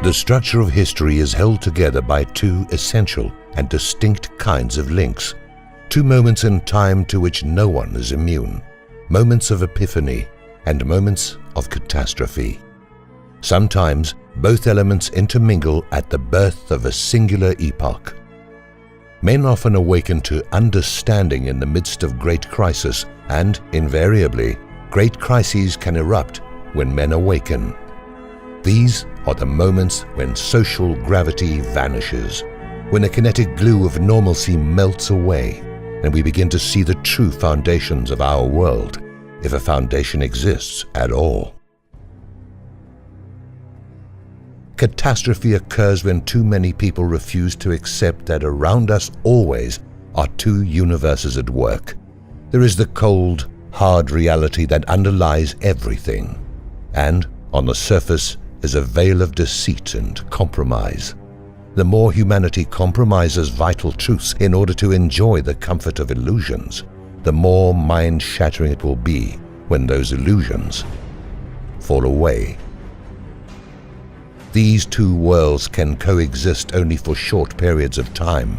The structure of history is held together by two essential and distinct kinds of links, two moments in time to which no one is immune, moments of epiphany and moments of catastrophe. Sometimes both elements intermingle at the birth of a singular epoch. Men often awaken to understanding in the midst of great crisis, and invariably, great crises can erupt when men awaken. These are the moments when social gravity vanishes, when the kinetic glue of normalcy melts away, and we begin to see the true foundations of our world, if a foundation exists at all. Catastrophe occurs when too many people refuse to accept that around us always are two universes at work. There is the cold, hard reality that underlies everything, and on the surface is a veil of deceit and compromise. The more humanity compromises vital truths in order to enjoy the comfort of illusions, the more mind-shattering it will be when those illusions fall away. These two worlds can coexist only for short periods of time,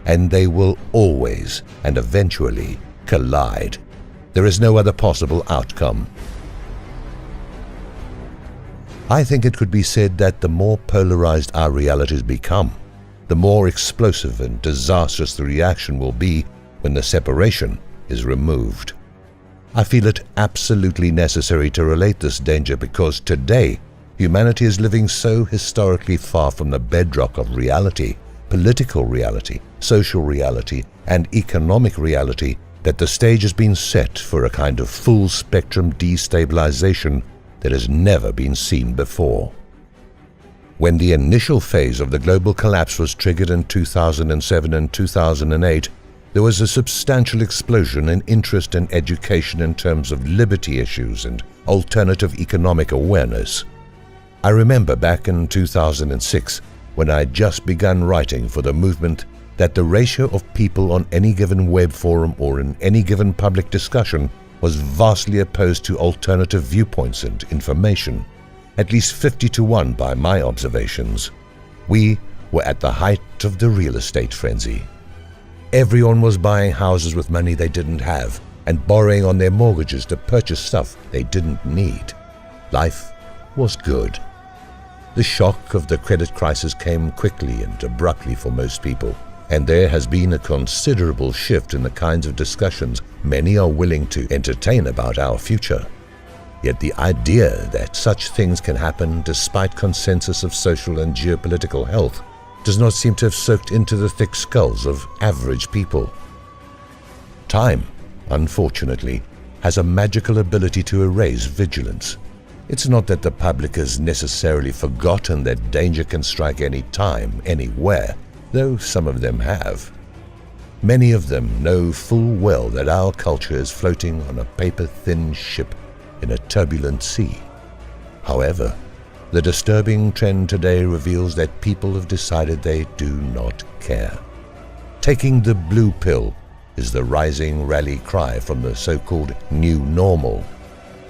and they will always and eventually collide. There is no other possible outcome. I think it could be said that the more polarized our realities become, the more explosive and disastrous the reaction will be when the separation is removed. I feel it absolutely necessary to relate this danger because today, humanity is living so historically far from the bedrock of reality, political reality, social reality, and economic reality that the stage has been set for a kind of full-spectrum destabilization that has never been seen before. When the initial phase of the global collapse was triggered in 2007 and 2008, there was a substantial explosion in interest in education in terms of liberty issues and alternative economic awareness. I remember back in 2006, when I had just begun writing for the movement, that the ratio of people on any given web forum or in any given public discussion was vastly opposed to alternative viewpoints and information, at least 50-1 by my observations. We were at the height of the real estate frenzy. Everyone was buying houses with money they didn't have and borrowing on their mortgages to purchase stuff they didn't need. Life was good. The shock of the credit crisis came quickly and abruptly for most people, and there has been a considerable shift in the kinds of discussions many are willing to entertain about our future. Yet the idea that such things can happen despite consensus of social and geopolitical health does not seem to have soaked into the thick skulls of average people. Time, unfortunately, has a magical ability to erase vigilance. It's not that the public has necessarily forgotten that danger can strike any time, anywhere, though some of them have. Many of them know full well that our culture is floating on a paper-thin ship in a turbulent sea. However, the disturbing trend today reveals that people have decided they do not care. Taking the blue pill is the rising rally cry from the so-called new normal.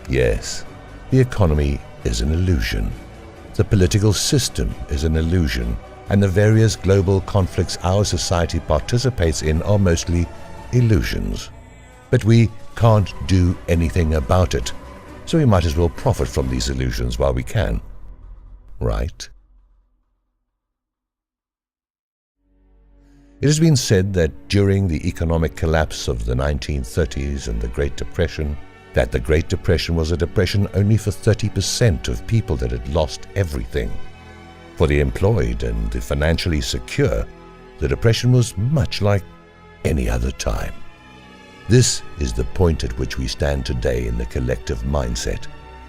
Yes, the economy is an illusion. The political system is an illusion, and the various global conflicts our society participates in are mostly illusions. But we can't do anything about it, so we might as well profit from these illusions while we can. Right? It has been said that during the economic collapse of the 1930s and the Great Depression, that the Great Depression was a depression only for 30% of people that had lost everything. For the employed and the financially secure, the depression was much like any other time. This is the point at which we stand today in the collective mindset,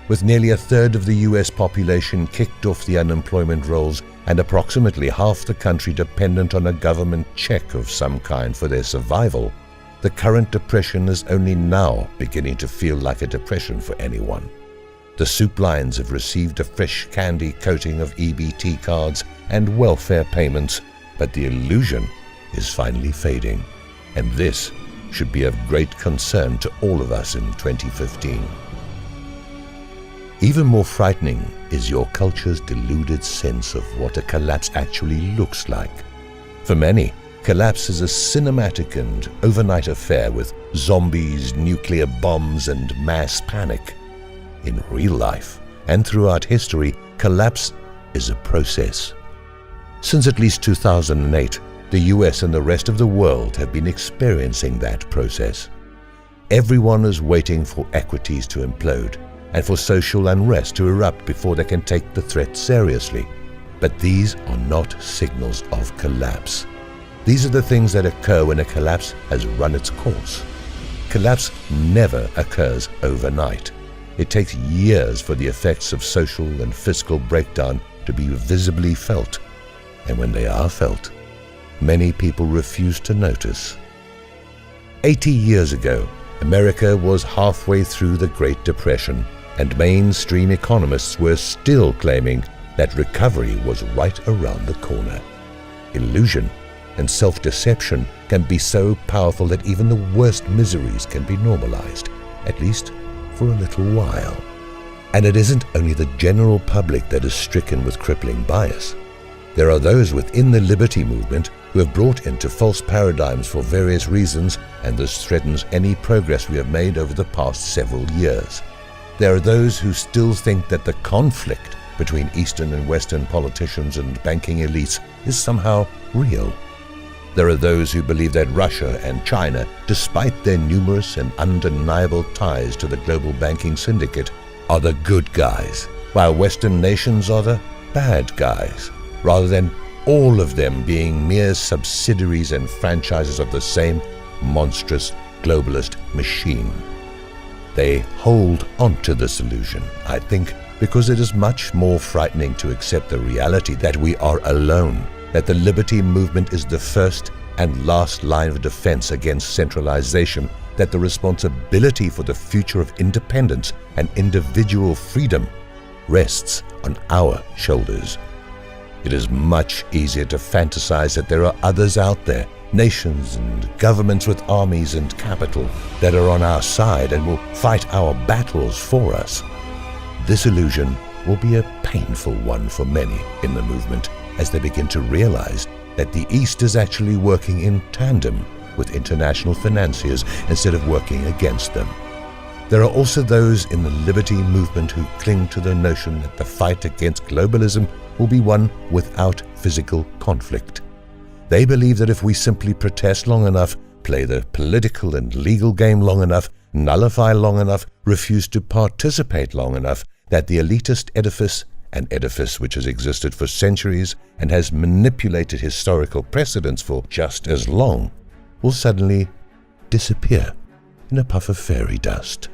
with nearly a third of the US population kicked off the unemployment rolls and approximately half the country dependent on a government check of some kind for their survival. The current depression is only now beginning to feel like a depression for anyone. The soup lines have received a fresh candy coating of EBT cards and welfare payments, but the illusion is finally fading, and this should be of great concern to all of us in 2015. Even more frightening is your culture's deluded sense of what a collapse actually looks like. For many, collapse is a cinematic and overnight affair with zombies, nuclear bombs, and mass panic. In real life, and throughout history, collapse is a process. Since at least 2008, the US and the rest of the world have been experiencing that process. Everyone is waiting for equities to implode and for social unrest to erupt before they can take the threat seriously. But these are not signals of collapse. These are the things that occur when a collapse has run its course. Collapse never occurs overnight. It takes years for the effects of social and fiscal breakdown to be visibly felt. And when they are felt, many people refuse to notice. 80 years ago, America was halfway through the Great Depression, and mainstream economists were still claiming that recovery was right around the corner. Illusion and self-deception can be so powerful that even the worst miseries can be normalized, at least for a little while. And it isn't only the general public that is stricken with crippling bias. There are those within the liberty movement who have brought into false paradigms for various reasons, and this threatens any progress we have made over the past several years. There are those who still think that the conflict between Eastern and Western politicians and banking elites is somehow real. There are those who believe that Russia and China, despite their numerous and undeniable ties to the global banking syndicate, are the good guys, while Western nations are the bad guys, rather than all of them being mere subsidiaries and franchises of the same monstrous globalist machine. They hold onto this illusion, I think, because it is much more frightening to accept the reality that we are alone, that the liberty movement is the first and last line of defense against centralization, that the responsibility for the future of independence and individual freedom rests on our shoulders. It is much easier to fantasize that there are others out there, nations and governments with armies and capital, that are on our side and will fight our battles for us. This illusion will be a painful one for many in the movement as they begin to realize that the East is actually working in tandem with international financiers instead of working against them. There are also those in the liberty movement who cling to the notion that the fight against globalism will be won without physical conflict. They believe that if we simply protest long enough, play the political and legal game long enough, nullify long enough, refuse to participate long enough, that the elitist edifice, an edifice which has existed for centuries and has manipulated historical precedents for just as long, will suddenly disappear in a puff of fairy dust.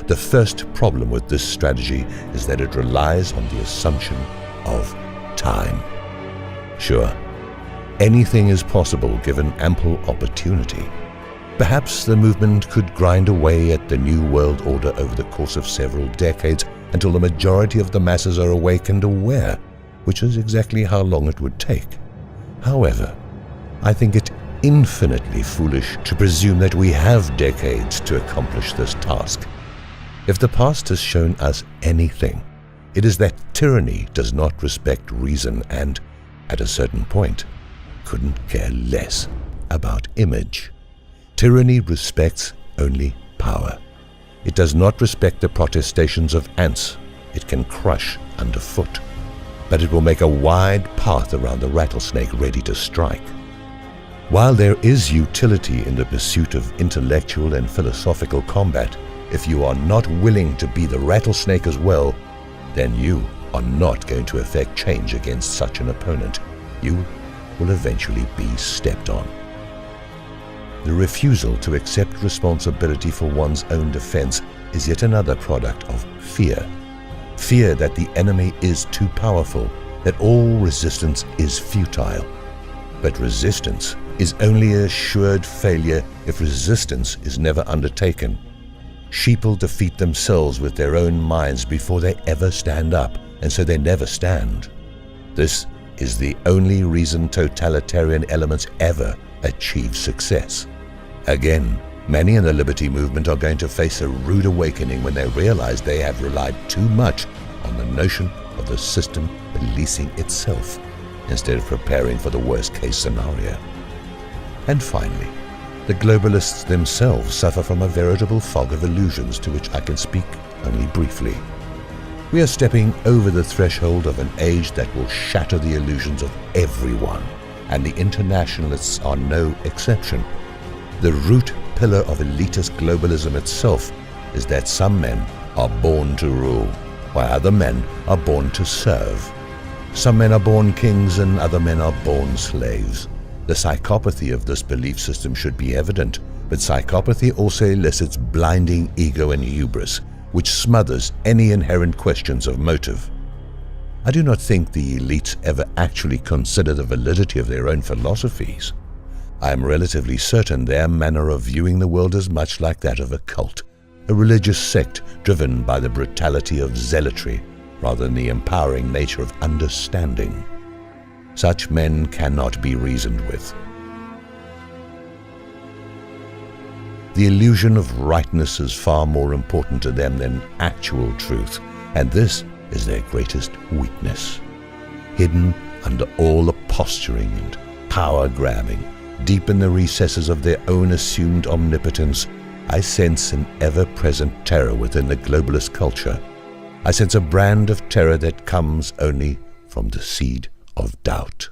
The first problem with this strategy is that it relies on the assumption of time. Sure, anything is possible given ample opportunity. Perhaps the movement could grind away at the New World Order over the course of several decades until the majority of the masses are awake and aware, which is exactly how long it would take. However, I think it infinitely foolish to presume that we have decades to accomplish this task. If the past has shown us anything, it is that tyranny does not respect reason and, at a certain point, couldn't care less about image. Tyranny respects only power. It does not respect the protestations of ants it can crush underfoot, but it will make a wide path around the rattlesnake ready to strike. While there is utility in the pursuit of intellectual and philosophical combat, if you are not willing to be the rattlesnake as well, then you are not going to effect change against such an opponent. You will eventually be stepped on. The refusal to accept responsibility for one's own defense is yet another product of fear. Fear that the enemy is too powerful, that all resistance is futile. But resistance is only a assured failure if resistance is never undertaken. Sheeple defeat themselves with their own minds before they ever stand up, and so they never stand. This is the only reason totalitarian elements ever achieve success. Again, Many in the liberty movement are going to face a rude awakening when they realize they have relied too much on the notion of the system policing itself, instead of preparing for the worst-case scenario. And finally, the globalists themselves suffer from a veritable fog of illusions to which I can speak only briefly. We are stepping over the threshold of an age that will shatter the illusions of everyone, and the internationalists are no exception. The root pillar of elitist globalism itself is that some men are born to rule, while other men are born to serve. Some men are born kings and other men are born slaves. The psychopathy of this belief system should be evident, but psychopathy also elicits blinding ego and hubris, which smothers any inherent questions of motive. I do not think the elites ever actually consider the validity of their own philosophies. I am relatively certain their manner of viewing the world is much like that of a cult, a religious sect driven by the brutality of zealotry rather than the empowering nature of understanding. Such men cannot be reasoned with. The illusion of rightness is far more important to them than actual truth, and this is their greatest weakness. Hidden under all the posturing and power-grabbing, deep in the recesses of their own assumed omnipotence, I sense an ever-present terror within the globalist culture. I sense a brand of terror that comes only from the seed of doubt.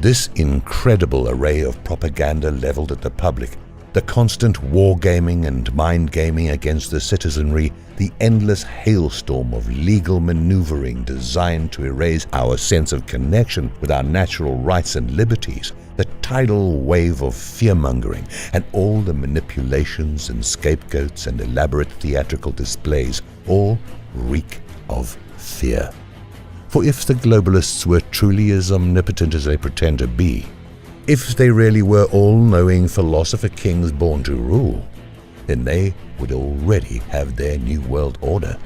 This incredible array of propaganda leveled at the public, the constant wargaming and mind-gaming against the citizenry, the endless hailstorm of legal maneuvering designed to erase our sense of connection with our natural rights and liberties, the tidal wave of fear-mongering, and all the manipulations and scapegoats and elaborate theatrical displays all reek of fear. For if the globalists were truly as omnipotent as they pretend to be, if they really were all-knowing philosopher kings born to rule, then they would already have their new world order.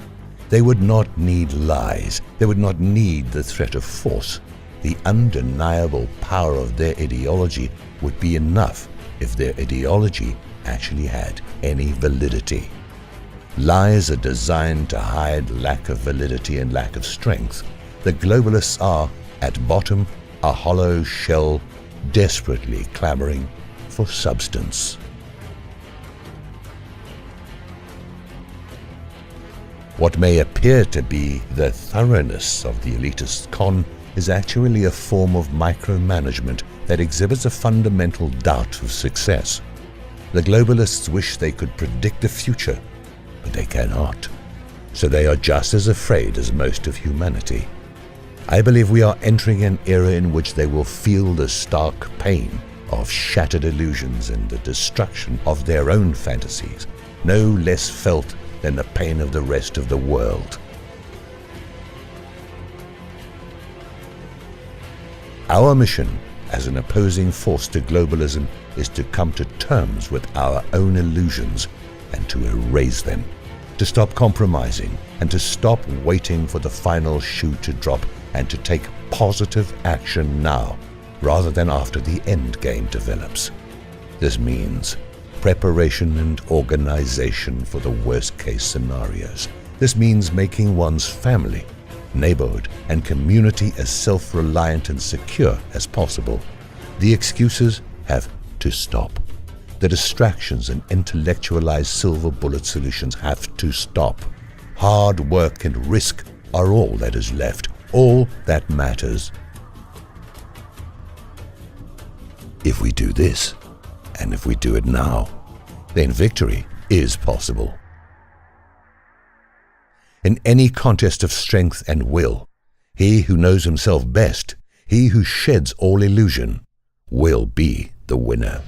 They would not need lies. They would not need the threat of force. The undeniable power of their ideology would be enough if their ideology actually had any validity. Lies are designed to hide lack of validity and lack of strength. The globalists are, at bottom, a hollow shell desperately clamoring for substance. What may appear to be the thoroughness of the elitist con is actually a form of micromanagement that exhibits a fundamental doubt of success. The globalists wish they could predict the future, but they cannot. So they are just as afraid as most of humanity. I believe we are entering an era in which they will feel the stark pain of shattered illusions and the destruction of their own fantasies, no less felt than the pain of the rest of the world. Our mission as an opposing force to globalism is to come to terms with our own illusions and to erase them, to stop compromising and to stop waiting for the final shoe to drop, and to take positive action now rather than after the end game develops. This means preparation and organization for the worst-case scenarios. This means making one's family, neighborhood, and community as self-reliant and secure as possible. The excuses have to stop. The distractions and intellectualized silver bullet solutions have to stop. Hard work and risk are all that is left, all that matters. If we do this, and if we do it now, then victory is possible. In any contest of strength and will, he who knows himself best, he who sheds all illusion, will be the winner.